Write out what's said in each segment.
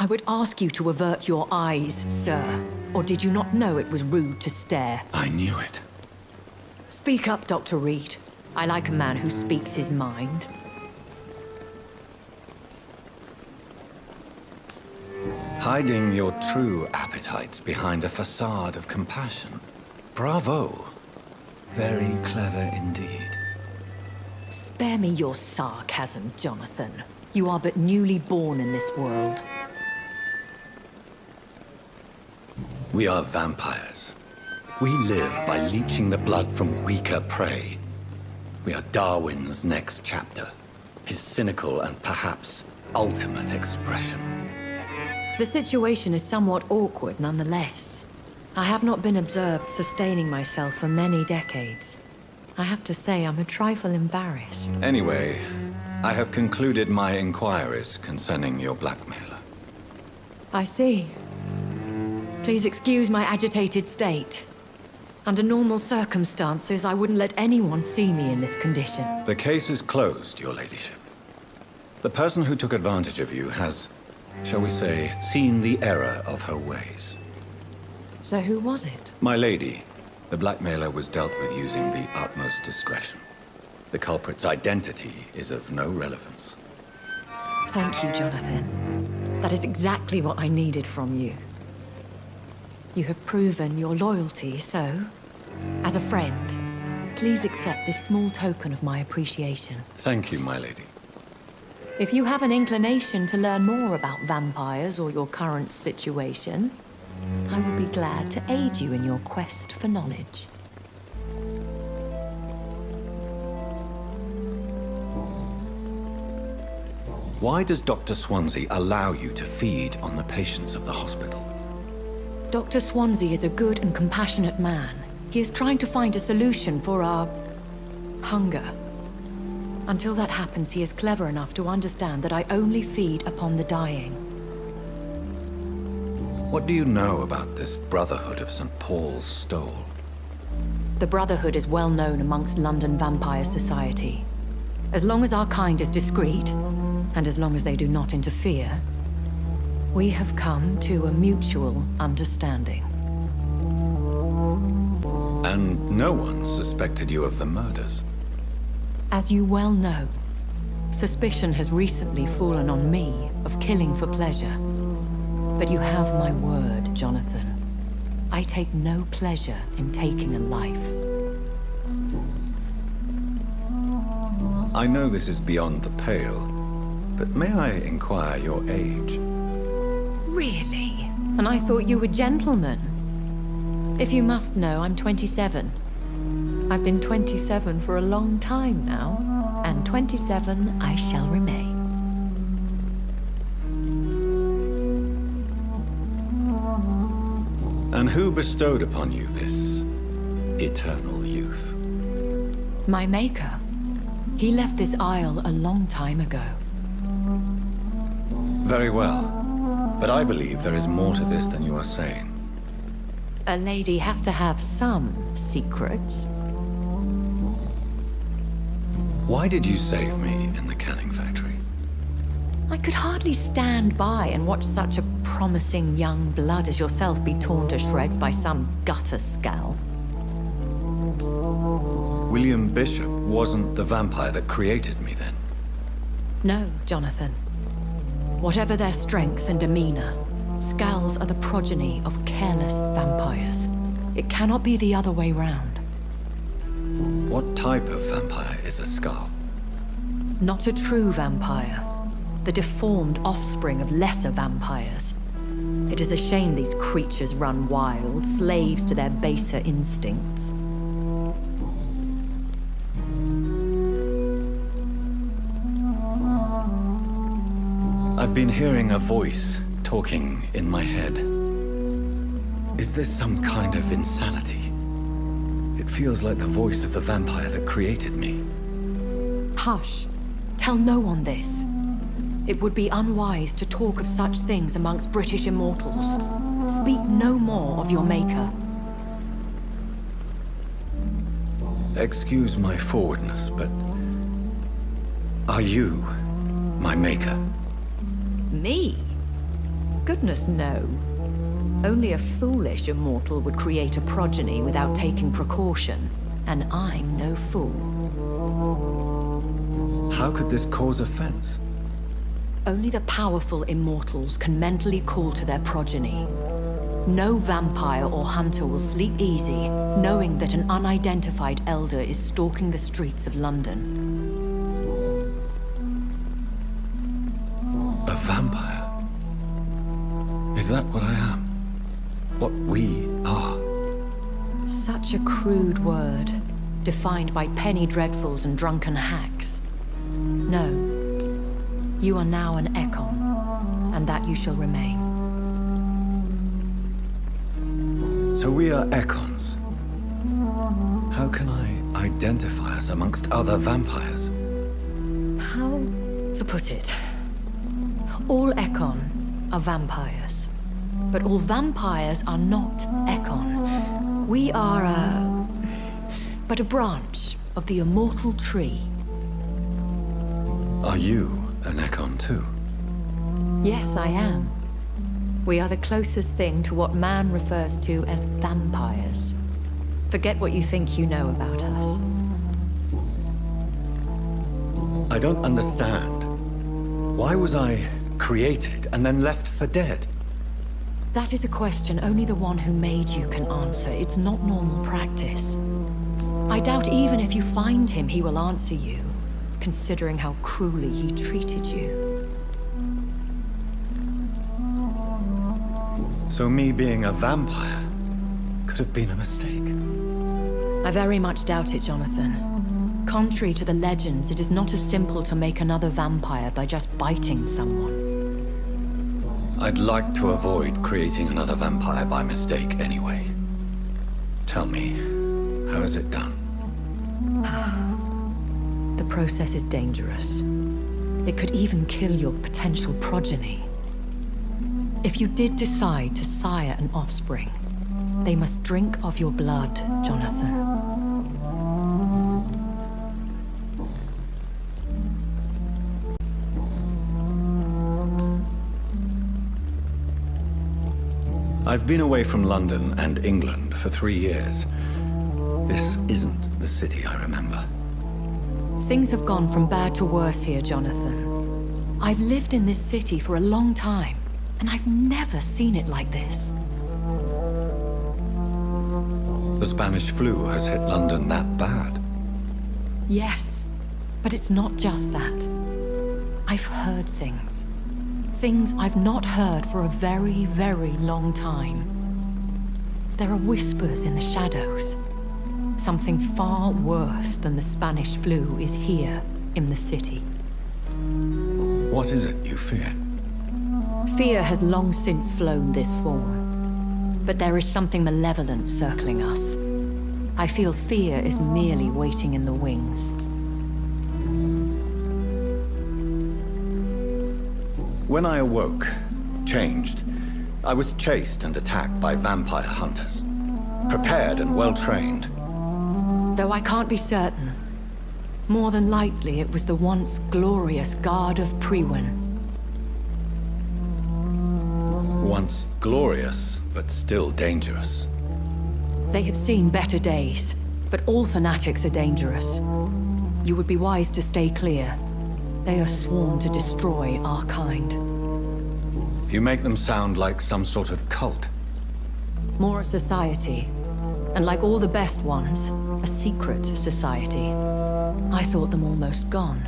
I would ask you to avert your eyes, sir. Or did you not know it was rude to stare? I knew it. Speak up, Dr. Reed. I like a man who speaks his mind. Hiding your true appetites behind a facade of compassion. Bravo. Very clever indeed. Spare me your sarcasm, Jonathan. You are but newly born in this world. We are vampires. We live by leeching the blood from weaker prey. We are Darwin's next chapter. His cynical and perhaps ultimate expression. The situation is somewhat awkward nonetheless. I have not been observed sustaining myself for many decades. I have to say I'm a trifle embarrassed. Anyway, I have concluded my inquiries concerning your blackmailer. I see. Please excuse my agitated state. Under normal circumstances, I wouldn't let anyone see me in this condition. The case is closed, your ladyship. The person who took advantage of you has, shall we say, seen the error of her ways. So who was it? My lady, the blackmailer was dealt with using the utmost discretion. The culprit's identity is of no relevance. Thank you, Jonathan. That is exactly what I needed from you. You have proven your loyalty, so, as a friend, please accept this small token of my appreciation. Thank you, my lady. If you have an inclination to learn more about vampires or your current situation, I would be glad to aid you in your quest for knowledge. Why does Dr. Swansea allow you to feed on the patients of the hospital? Dr. Swansea is a good and compassionate man. He is trying to find a solution for our hunger. Until that happens, he is clever enough to understand that I only feed upon the dying. What do you know about this Brotherhood of St. Paul's Stole? The Brotherhood is well known amongst London Vampire Society. As long as our kind is discreet, and as long as they do not interfere, we have come to a mutual understanding. And no one suspected you of the murders? As you well know, suspicion has recently fallen on me of killing for pleasure. But you have my word, Jonathan. I take no pleasure in taking a life. I know this is beyond the pale, but may I inquire your age? Really? And I thought you were gentlemen. If you must know, I'm 27. I've been 27 for a long time now, and 27 I shall remain. And who bestowed upon you this eternal youth? My maker. He left this isle a long time ago. Very well. But I believe there is more to this than you are saying. A lady has to have some secrets. Why did you save me in the canning factory? I could hardly stand by and watch such a promising young blood as yourself be torn to shreds by some gutter scowl. William Bishop wasn't the vampire that created me then? No, Jonathan. Whatever their strength and demeanor, Scowls are the progeny of careless vampires. It cannot be the other way round. What type of vampire is a Skull? Not a true vampire. The deformed offspring of lesser vampires. It is a shame these creatures run wild, slaves to their baser instincts. I've been hearing a voice talking in my head. Is this some kind of insanity? It feels like the voice of the vampire that created me. Hush. Tell no one this. It would be unwise to talk of such things amongst British immortals. Speak no more of your maker. Excuse my forwardness, but are you my maker? Me? Goodness, no. Only a foolish immortal would create a progeny without taking precaution, and I'm no fool. How could this cause offense? Only the powerful immortals can mentally call to their progeny. No vampire or hunter will sleep easy, knowing that an unidentified elder is stalking the streets of London. A vampire? Is that what I am? What we are? Such a crude word, defined by penny dreadfuls and drunken hacks. No. You are now an Ekon, and that you shall remain. So we are Ekons. How can I identify us amongst other vampires? How to put it? All Ekon are vampires. But all vampires are not Ekon. We are but a branch of the immortal tree. Are you an Ekon too? Yes, I am. We are the closest thing to what man refers to as vampires. Forget what you think you know about us. I don't understand. Why was I created and then left for dead? That is a question only the one who made you can answer. It's not normal practice. I doubt even if you find him, he will answer you, considering how cruelly he treated you. So me being a vampire could have been a mistake. I very much doubt it, Jonathan. Contrary to the legends, it is not as simple to make another vampire by just biting someone. I'd like to avoid creating another vampire by mistake anyway. Tell me, how is it done? The process is dangerous. It could even kill your potential progeny. If you did decide to sire an offspring, they must drink of your blood, Jonathan. I've been away from London and England for 3 years. This isn't the city I remember. Things have gone from bad to worse here, Jonathan. I've lived in this city for a long time, and I've never seen it like this. The Spanish flu has hit London that bad. Yes, but it's not just that. I've heard things. Things I've not heard for a very, very long time. There are whispers in the shadows. Something far worse than the Spanish flu is here in the city. What is it you fear? Fear has long since flown this form. But there is something malevolent circling us. I feel fear is merely waiting in the wings. When I awoke, changed, I was chased and attacked by vampire hunters. Prepared and well-trained. Though I can't be certain. More than likely, it was the once glorious Guard of Priwen. Once glorious, but still dangerous. They have seen better days, but all fanatics are dangerous. You would be wise to stay clear. They are sworn to destroy our kind. You make them sound like some sort of cult. More a society. And like all the best ones, a secret society. I thought them almost gone,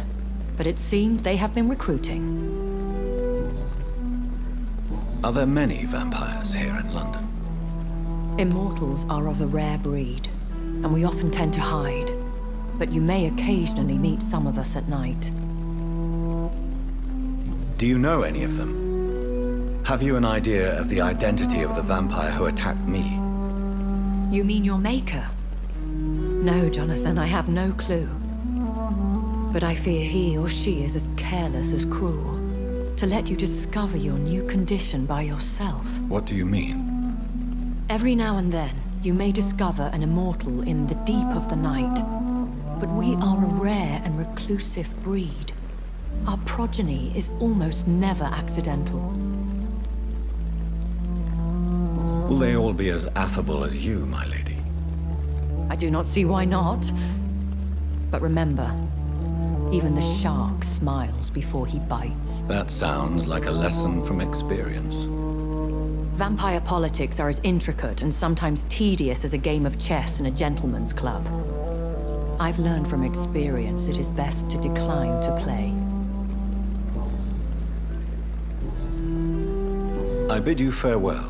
but it seemed they have been recruiting. Are there many vampires here in London? Immortals are of a rare breed, and we often tend to hide. But you may occasionally meet some of us at night. Do you know any of them? Have you an idea of the identity of the vampire who attacked me? You mean your maker? No, Jonathan, I have no clue. But I fear he or she is as careless as cruel. To let you discover your new condition by yourself. What do you mean? Every now and then, you may discover an immortal in the deep of the night. But we are a rare and reclusive breed. Our progeny is almost never accidental. Will they all be as affable as you, my lady? I do not see why not. But remember, even the shark smiles before he bites. That sounds like a lesson from experience. Vampire politics are as intricate and sometimes tedious as a game of chess in a gentleman's club. I've learned from experience it is best to decline to play. I bid you farewell.